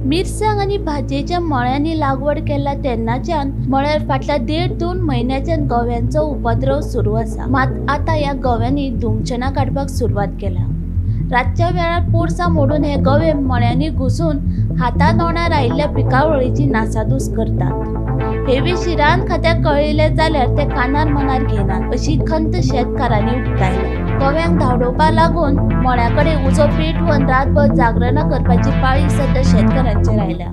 मिरसांग आणि भाजयेच्या मळ्यांनी लागवड केला तेन्नाच्यान मळ्यार फाटल्या 1.5-2 म्हयन्याच्यान गव्यांचो उपद्रव सुरू आसा। मात आता या गव्यांनी दुमचेना काडपाक सुरवात केला। रातच्या वेळार पोरसां मोडून हे गवे मळ्यांनी घुसून हातान तोंडार आयिल्ल्या पिकावळीची नासाधूस करतात। हे विशीं रान खात्याक कळयले जाल्यार ते कानार मनार घेनात अशी खंत शेतकारांनी उक्तायल्या। गव्यांक धांवडोवपा लागून मळ्याकडे उजो पेटवून रातभर जागरणां करपाची पाळी सध्या शेतकारांचेर आयल्या।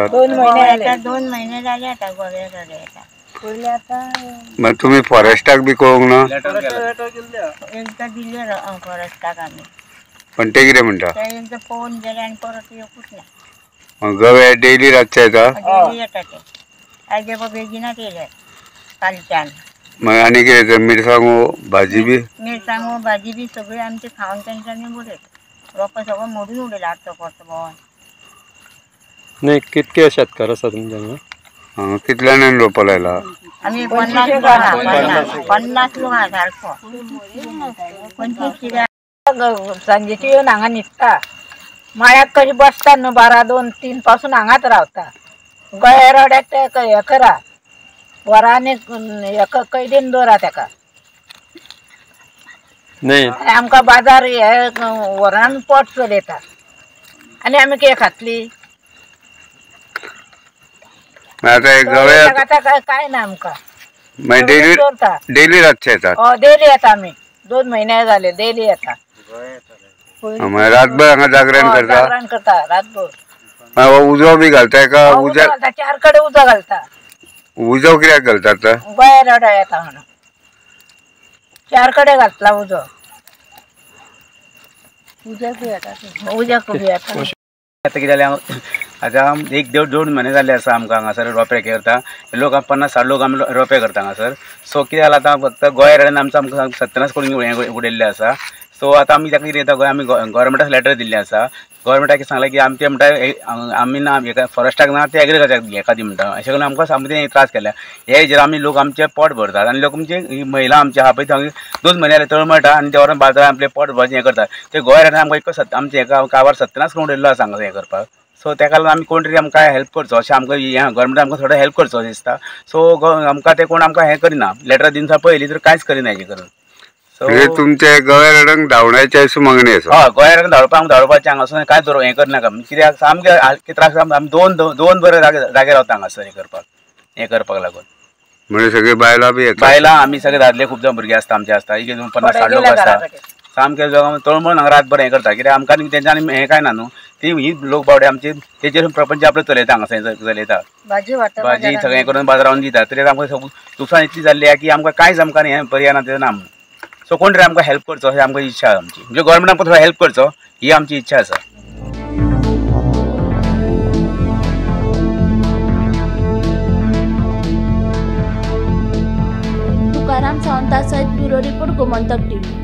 2 महिने झाले आता गव्या झाले आता। पहिले आता मग तुम्ही फॉरेस्टाक बी कळोंक ना? एकदा दिले फॉरेस्टाक आम्ही, पण ते कितें म्हणटा? एकदा पळोवन गेले आणि परत येवूच ना। मग गवे डेली रातचे येता? डेली येता ते, आज बेगिनाच येयले कालच्यान। मग आनी कितें मिरसांगो भाजी बी? मिरसांगो भाजी बी सगळी आमची खावन तेंच्यांनी उडयत। रोपां सगळं मोडून उडयला आठतो पडतो भोंवन। नाही कितके शेतकार आसा तुमच्या हांगा? कितल्यान रोपां लायला? आम्ही 50 लोक आहा सारको। 25 कित्याक सांजेची येवन हांगा न्हिदता, मळ्याक कशी बसता न्हू 12-2-3 पासून हांगाच रावता। गळे रड्याक ते हे करा, वरांनी कैदीन दवरा तेका। नाही आमकां बाजार हे वरान पोट चलयता आनी आमी कितें खातली? काय ना आमकां डेली रातचे येतात? डेली येता आमी, 2 महिने झाले डेली येता। रातभर हांगा जागरण करता रातभर। उजो बी घालताय का? 4 कडे उजो घालता। उजो कित्याक घालतात? गळे रडा येता म्हणून 4 कडे घातला उजो। उज्याक बी येता। आता कितें जालें आतां 1-2 महिने जाले आसा आमकां हांगासर रोंपे करता। लोक 50-60 लोक आमी रोंपे करता हांगासर। सो कितें जालां आतां फक्त गोंय रेड्यान आमकां सत्यानाश करून उडयल्ले आसा। सो आतां आमी ताका कितें गोंय आमी गव्हर्मेंटाक लेटर दिल्लें आसा। गव्हर्मेंटाक सांगलें की आमचे म्हणटा आमी ना फॉरेस्टाक ना ते एग्रीकल्चराक हेका दी म्हणटा। अशें करून आमकां सामकें त्रास केल्या। हे हेजेर आमी लोक आमचे पोट भरतात आनी लोक म्हणजे महिला आमचे आहा पळय थंय 2 म्हयने जाले तळमळटा आनी ते व्हरून बाजारान आपले पोट भरचें हें करतात। ते गोंय रेड्यान आमकां आमचे हेका काबार सत्यानाश करून उडयल्लो आसा हांगा हें करपाक। सो तेका लागून आमी कोण तरी आमकां हेल्प करचो अशें आमकां गव्हर्मेंटान आमकां थोडो हेल्प करचो दिसता। सो आमकां ते कोण आमकां हें करिना, लेटर दिवन पळयली तर कांयच करिना हेजें करून। तुमचे गोंय रेड्यांक धांवण्याची अशी मागणी आसा? हय, गोंय रेड्यांक धांवडपाचें हांगासून कांय हें करनाका। कित्याक सामकें त्रास आमी दोन बरे जागे रावता हांगासर हें करपाक लागून। म्हणजे सगळी बायलां बी येतात? बायलां आमी सगळे दादले खूब जाण भुरगे आसता आमचे आसता, 50-60 लोक आसता। सामकें तळमळ हांगा रातभर हें करता। कित्याक आमकां तेंच्यांनी हें कांय ना न्हू, ही लोक बावडे आमचे तेजेर प्रपंच आपलो चलयता हांगासर चलयता। भाजी सगळें हें करून बाजारान दिता। तरी आमकां नुकसाण इतली जाल्ली आहा की आमकां कांयच आमकां हें पर्याय ना तें ना। सो कोण तरी आमकां हेल्प करचो अशी आमकां इच्छा आमची, म्हणजे गव्हर्मेंट आमकां थोडो हेल्प करचो ही आमची इच्छा आसा। तुकाराम सावंता सयत ब्युरो रिपोर्ट गोमंतक टीव्ही।